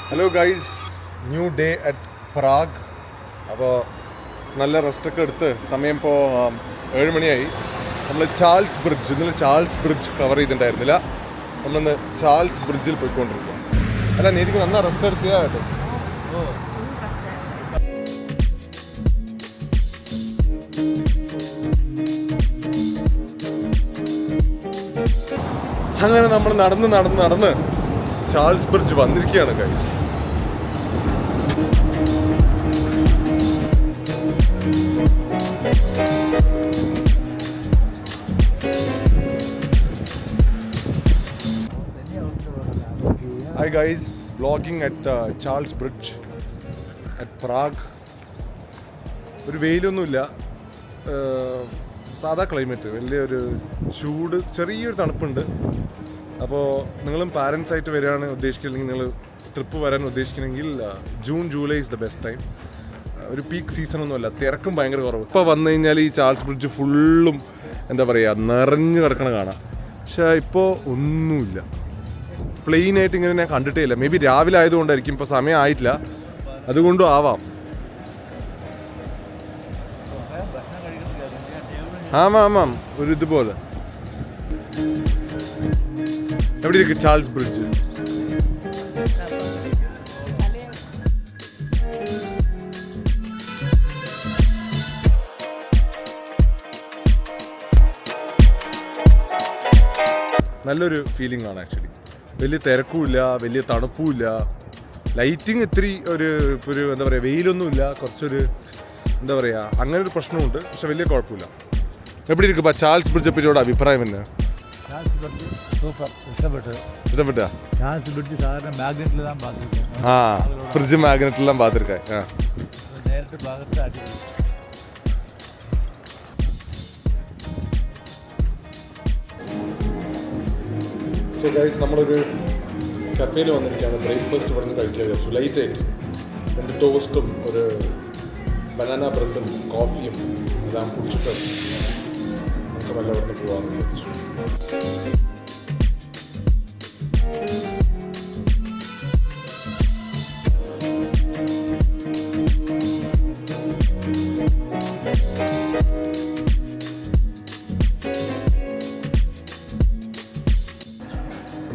Hello guys, new day at Prague. അപ്പോൾ നല്ല റെസ്റ്റൊക്കെ എടുത്ത് സമയം ഇപ്പോൾ 7 മണിയായി. നമ്മൾ ഇന്നലെ ചാൾസ് ബ്രിഡ്ജ് കവർ ചെയ്തിട്ടുണ്ടായിരുന്നില്ല. നമ്മളിന്ന് ചാൾസ് ബ്രിഡ്ജിൽ പോയിക്കൊണ്ടിരിക്കുക. അല്ല, നീതിക്ക് നന്നാ റെസ്റ്റ് എടുത്തിയാ കേട്ടോ. അങ്ങനെ നമ്മൾ നടന്ന് ചാൾസ് ബ്രിഡ്ജ് വന്നിരിക്കുകയാണ് guys. Hi guys, vlogging at Charles Bridge at Prague. ഒരു വെയിലൊന്നുമില്ല, സാധാ ക്ലൈമറ്റ്, വലിയൊരു ചൂട്, ചെറിയൊരു തണുപ്പുണ്ട്. അപ്പോൾ നിങ്ങളും പാരൻസ് ആയിട്ട് വരികയാണ് ഉദ്ദേശിക്കുന്നെങ്കിൽ, നിങ്ങൾ ട്രിപ്പ് വരാൻ ഉദ്ദേശിക്കുന്നെങ്കിൽ June July is the best time. ഒരു പീക്ക് സീസണൊന്നുമല്ല, തിരക്കും ഭയങ്കര കുറവ്. ഇപ്പോൾ വന്നു കഴിഞ്ഞാൽ ഈ ചാൾസ് ബ്രിഡ്ജ് ഫുള്ളും എന്താ പറയുക, നിറഞ്ഞു കിടക്കണ കാണാം. പക്ഷേ ഇപ്പോൾ ഒന്നുമില്ല, പ്ലെയിൻ ആയിട്ട് ഇങ്ങനെ ഞാൻ കണ്ടിട്ടേ ഇല്ല. മേ ബി രാവിലെ ആയതുകൊണ്ടായിരിക്കും, ഇപ്പോൾ സമയം ആയിട്ടില്ല, അതുകൊണ്ടും ആവാം. ആമാം ഒരു ഇതുപോലെ. എവിടെ ഇരിക്കും ചാൾസ് ബ്രിഡ്ജ്? നല്ലൊരു ഫീലിംഗ് ആണ് ആക്ച്വലി. വലിയ തിരക്കുമില്ല, വലിയ തണുപ്പുമില്ല. ലൈറ്റിങ് ഇത്തിരി ഒരു എന്താ പറയുക, വെയിലൊന്നുമില്ല, കുറച്ചൊരു എന്താ പറയുക, അങ്ങനെ ഒരു പ്രശ്നമുണ്ട്. പക്ഷെ വലിയ കുഴപ്പമില്ല. എവിടെ ഇരിക്കും ചാൾസ് ബ്രിഡ്ജെ പറ്റിയോട് അഭിപ്രായം തന്നെ? സൂപ്പർ, ഇഷ്ടപ്പെട്ടാ? ചാൾസ് ബ്രിഡ്ജ് സാധാരണ മാഗ്നറ്റിൽ தான் பார்த்துருக்கேன். ഫ്രിഡ്ജ് മാഗ്നറ്റിലെല്ലാം பார்த்துருக்கேன். നേരിട്ട് ഭാഗത്ത് അടിപൊളി. സോ ഗൈസ്, നമ്മളൊരു കഫേയിൽ വന്നിരിക്കുകയാണ്. ബ്രേക്ക്ഫാസ്റ്റ് ഇവിടെ നിന്ന് കഴിക്കാൻ വിചാരിച്ചു. ലൈറ്റ് ആയിട്ട് 2 ടോസ്റ്റും ഒരു ബനാന ബ്രെഡും കോഫിയും എല്ലാം കുടിച്ചിട്ട് നമുക്ക് വല്ല ഇവിടെ നിന്ന് പോകാമെന്ന് വിചാരിച്ചു.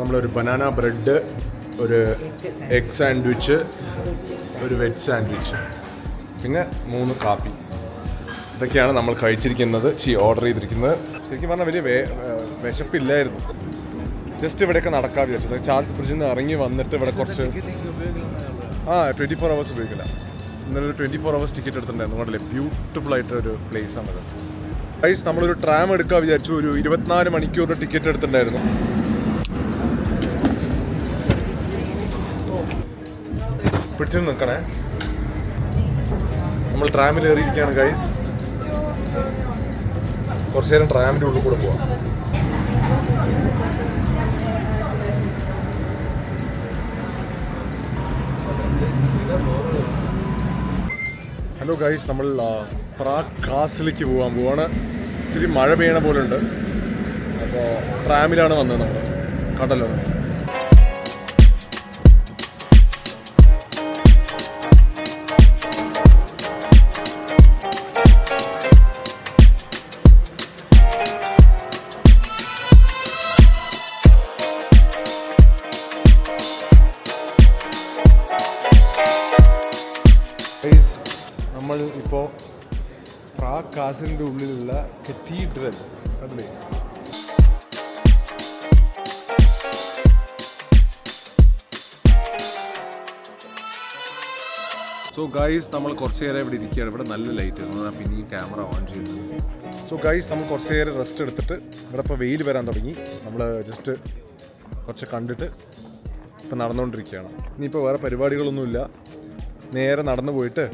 നമ്മളൊരു ബനാന ബ്രെഡ്, ഒരു എഗ് സാൻഡ്വിച്ച്, ഒരു വെജ് സാൻഡ്വിച്ച്, പിന്നെ 3 കാപ്പി. ഇതൊക്കെയാണ് നമ്മൾ കഴിച്ചിരിക്കുന്നത്, ഓർഡർ ചെയ്തിരിക്കുന്നത്. ശരിക്കും പറഞ്ഞാൽ വലിയ വിശപ്പില്ലായിരുന്നു. ജസ്റ്റ് ഇവിടെയൊക്കെ നടക്കാൻ വിചാരിച്ചു. ചാൾസ് ബ്രിഡ്ജിൽ നിന്ന് ഇറങ്ങി വന്നിട്ട് ഇവിടെ കുറച്ച് 24 hours ഉപയോഗിക്കില്ല. ഇന്നലെ ഒരു 24 hours ടിക്കറ്റ് എടുത്തിട്ടുണ്ടായിരുന്നു. അതുകൊണ്ടല്ലേ ബ്യൂട്ടിഫുൾ ആയിട്ടൊരു പ്ലേസ് ആണത്. ഗൈസ്, നമ്മളൊരു ട്രാം എടുക്കാൻ വിചാരിച്ചു. ഒരു 24 മണിക്കൂറിൻ്റെ ടിക്കറ്റ് എടുത്തിട്ടുണ്ടായിരുന്നു. പിടിച്ചു നിൽക്കണേ. നമ്മൾ ട്രാമിൽ കയറിയിരിക്കുകയാണ് ഗൈസ്. കുറച്ചു നേരം ട്രാമിൻ്റെ ഉള്ളിൽ കൂടെ പോവാം. ഹലോ ഗൈസ്, നമ്മൾ പ്രാഗ് കാസിലേക്ക് പോവാണ്. ഇത്തിരി മഴ പെയ്യണ പോലെ ഉണ്ട്. അപ്പോൾ ട്രാമിലാണ് വന്നത് നമ്മൾ. കണ്ടല്ലോ. നമ്മൾ ഇപ്പോൾ പ്രാഗ് കാസിലിൻ്റെ ഉള്ളിലുള്ള കത്തീഡ്രൽ അല്ലേ? സോ ഗൈസ്, നമ്മൾ കുറച്ച് നേരം ഇവിടെ ഇരിക്കുകയാണ്. ഇവിടെ നല്ല ലൈറ്റ് ആണ്, പിന്നെ ഈ ക്യാമറ ഓൺ ചെയ്യുന്നത്. സോ ഗൈസ്, നമ്മൾ കുറച്ച് നേരം റെസ്റ്റ് എടുത്തിട്ട് ഇവിടെ ഇപ്പോൾ വെയിൽ വരാൻ തുടങ്ങി. നമ്മൾ ജസ്റ്റ് കുറച്ച് കണ്ടിട്ട് ഇപ്പം നടന്നുകൊണ്ടിരിക്കുകയാണ്. ഇനിയിപ്പോൾ വേറെ പരിപാടികളൊന്നുമില്ല. നേരെ നടന്നു പോയിട്ട്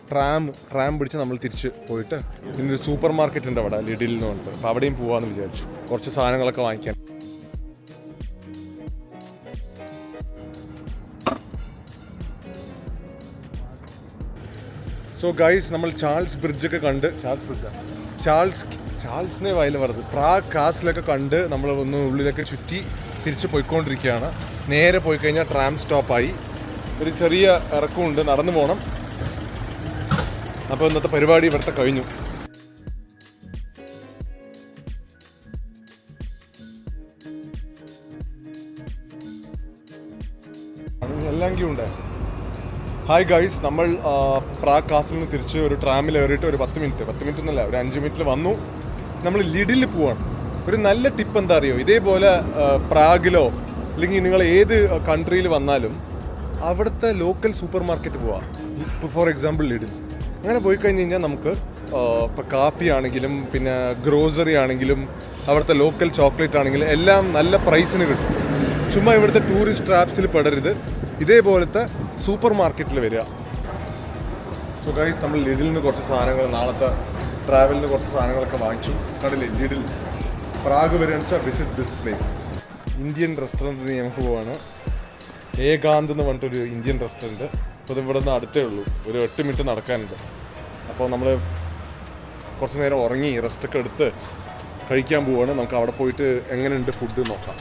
ട്രാം പിടിച്ച് നമ്മൾ തിരിച്ച് പോയിട്ട് ഇതിൻ്റെ സൂപ്പർ മാർക്കറ്റ് ഉണ്ട് അവിടെ, ലിഡിൽ എന്ന് പറഞ്ഞിട്ട്. അപ്പോൾ അവിടെയും പോകാമെന്ന് വിചാരിച്ചു, കുറച്ച് സാധനങ്ങളൊക്കെ വാങ്ങിക്കാൻ. സോ ഗൈസ്, നമ്മൾ ചാൾസ് ബ്രിഡ്ജൊക്കെ കണ്ട്, ചാൾസ്നെ വായിൽ പറഞ്ഞത് പ്രാഗ് കാസിലൊക്കെ കണ്ട് നമ്മൾ ഒന്ന് ഉള്ളിലൊക്കെ ചുറ്റി തിരിച്ച് പോയിക്കൊണ്ടിരിക്കുകയാണ്. നേരെ പോയി കഴിഞ്ഞാൽ ട്രാം സ്റ്റോപ്പായി. ഒരു ചെറിയ ഇറക്കമുണ്ട്, നടന്നു പോകണം. അപ്പോൾ ഇന്നത്തെ പരിപാടി ഇവിടുത്തെ കഴിഞ്ഞു. എല്ലാം ഉണ്ട്. ഹായ് ഗൈസ്, നമ്മൾ പ്രാഗ് കാസിൽ നിന്ന് തിരിച്ച് ഒരു ട്രാമിൽ കയറിയിട്ട് ഒരു 10 മിനിറ്റ് എന്നല്ല, ഒരു 5 മിനിറ്റിൽ വന്നു. നമ്മൾ ലിഡിൽ പോവാണ്. ഒരു നല്ല ടിപ്പ് എന്താ അറിയോ, ഇതേപോലെ പ്രാഗിലോ അല്ലെങ്കിൽ നിങ്ങൾ ഏത് കൺട്രിയിൽ വന്നാലും അവിടുത്തെ ലോക്കൽ സൂപ്പർ മാർക്കറ്റ് പോവാം. For example Lidl. അങ്ങനെ പോയി കഴിഞ്ഞ് കഴിഞ്ഞാൽ നമുക്ക് ഇപ്പോൾ കാപ്പി ആണെങ്കിലും പിന്നെ ഗ്രോസറി ആണെങ്കിലും അവിടുത്തെ ലോക്കൽ ചോക്ലേറ്റ് ആണെങ്കിലും എല്ലാം നല്ല പ്രൈസിന് കിട്ടും. ചുമ്മാ ഇവിടുത്തെ ടൂറിസ്റ്റ് ട്രാപ്സിൽ പെടരുത്, ഇതേപോലത്തെ സൂപ്പർ മാർക്കറ്റിൽ വരിക. സോ ഗൈസ്, നമ്മൾ ലിഡിൽ നിന്ന് കുറച്ച് സാധനങ്ങൾ, നാളത്തെ ട്രാവലിന് കുറച്ച് സാധനങ്ങളൊക്കെ വാങ്ങിച്ചു. കണ്ടില്ലേ, ലിഡിൽ പ്രാഗ് വരികയെന്ന് വെച്ചാൽ വിസിറ്റ് ദിസ് പ്ലേസ്. ഇന്ത്യൻ റെസ്റ്റോറൻറ്റിന് നമുക്ക് പോവാണ്. ഏകാന്ത് എന്ന് പറഞ്ഞിട്ടൊരു ഇന്ത്യൻ റെസ്റ്റോറൻറ്റ്. അപ്പോൾ ഇത് ഇവിടെ നിന്ന് അടുത്തേ ഉള്ളൂ, ഒരു 8 മിനിറ്റ് നടക്കാനുണ്ട്. അപ്പോൾ നമ്മൾ കുറച്ച് നേരം ഉറങ്ങി റെസ്റ്റൊക്കെ എടുത്ത് കഴിക്കാൻ പോവാണ്. നമുക്ക് അവിടെ പോയിട്ട് എങ്ങനെയുണ്ട് ഫുഡ് നോക്കാം.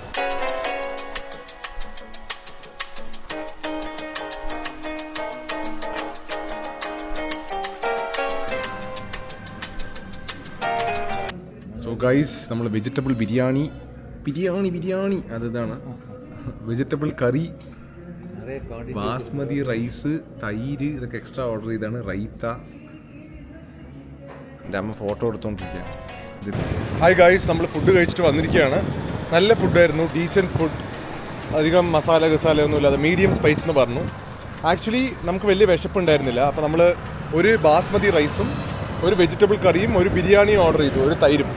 സോ ഗൈസ്, നമ്മൾ വെജിറ്റബിൾ ബിരിയാണി അതാണ്. വെജിറ്റബിൾ കറി, ബാസ്മതി റൈസ്, തൈര്, ഇതൊക്കെ എക്സ്ട്രാ ഓർഡർ ചെയ്താണ്. റൈത്ത. എൻ്റെ അമ്മ ഫോട്ടോ എടുത്തോണ്ടിരിക്കുകയാണ്. ഹായ് ഗൈസ്, നമ്മൾ ഫുഡ് കഴിച്ചിട്ട് വന്നിരിക്കുകയാണ്. നല്ല ഫുഡായിരുന്നു, ഡീസൻറ്റ് ഫുഡ്. അധികം മസാല ഒന്നും ഇല്ലാതെ മീഡിയം സ്പൈസ് എന്ന് പറഞ്ഞു. ആക്ച്വലി നമുക്ക് വലിയ വിശപ്പുണ്ടായിരുന്നില്ല. അപ്പോൾ നമ്മൾ ഒരു ബാസ്മതി റൈസും ഒരു വെജിറ്റബിൾ കറിയും ഒരു ബിരിയാണിയും ഓർഡർ ചെയ്തു, ഒരു തൈരും.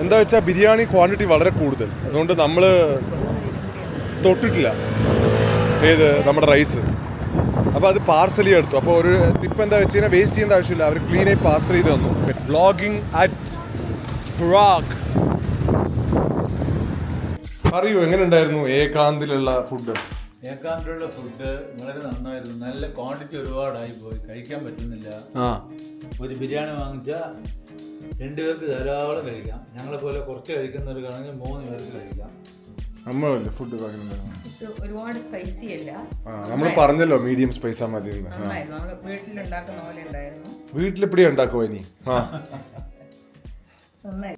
എന്താ വെച്ചാൽ ബിരിയാണി ക്വാണ്ടിറ്റി വളരെ കൂടുതൽ, അതുകൊണ്ട് നമ്മൾ തൊട്ടിട്ടില്ല ഏത് നമ്മുടെ റൈസ്. അപ്പോൾ അത് പാർസൽ എടുത്തു. അപ്പോൾ ഒരു ടിപ്പ് എന്താ വെച്ച് കഴിഞ്ഞാൽ വേസ്റ്റ് ചെയ്യേണ്ട ആവശ്യമില്ല, അവർ ക്ലീനായി പാർസൽ ചെയ്ത് തന്നു. Vlogging at Prague. അറിയൂ, എങ്ങനെ ഉണ്ടായിരുന്നു ഏകാന്തിലുള്ള ഫുഡ്? ഏകാന്തിലുള്ള ഫുഡ് വളരെ നന്നായിരുന്നു. നല്ല ക്വാണ്ടിറ്റി ഒരുപാടായി പോയി, കഴിക്കാൻ പറ്റുന്നില്ല. ഒരു ബിരിയാണി വാങ്ങിച്ചാൽ 2 പേർക്ക് ധാരാളം കഴിക്കാം. ഞങ്ങളെ പോലെ കുറച്ച് കഴിക്കുന്നവർക്കാണെങ്കിൽ 3 പേർക്ക് കഴിക്കാം. നമ്മളല്ലേ ഫുഡ് ഒരുപാട് സ്പൈസി അല്ല. നമ്മൾ പറഞ്ഞല്ലോ മീഡിയം സ്പൈസാ മതി. വീട്ടിലുണ്ടാക്കുന്ന പോലെ ഉണ്ടായിരുന്നു. വീട്ടിലെപ്പടിയാ ഉണ്ടാക്കുവോ ഇനി? നന്നായി.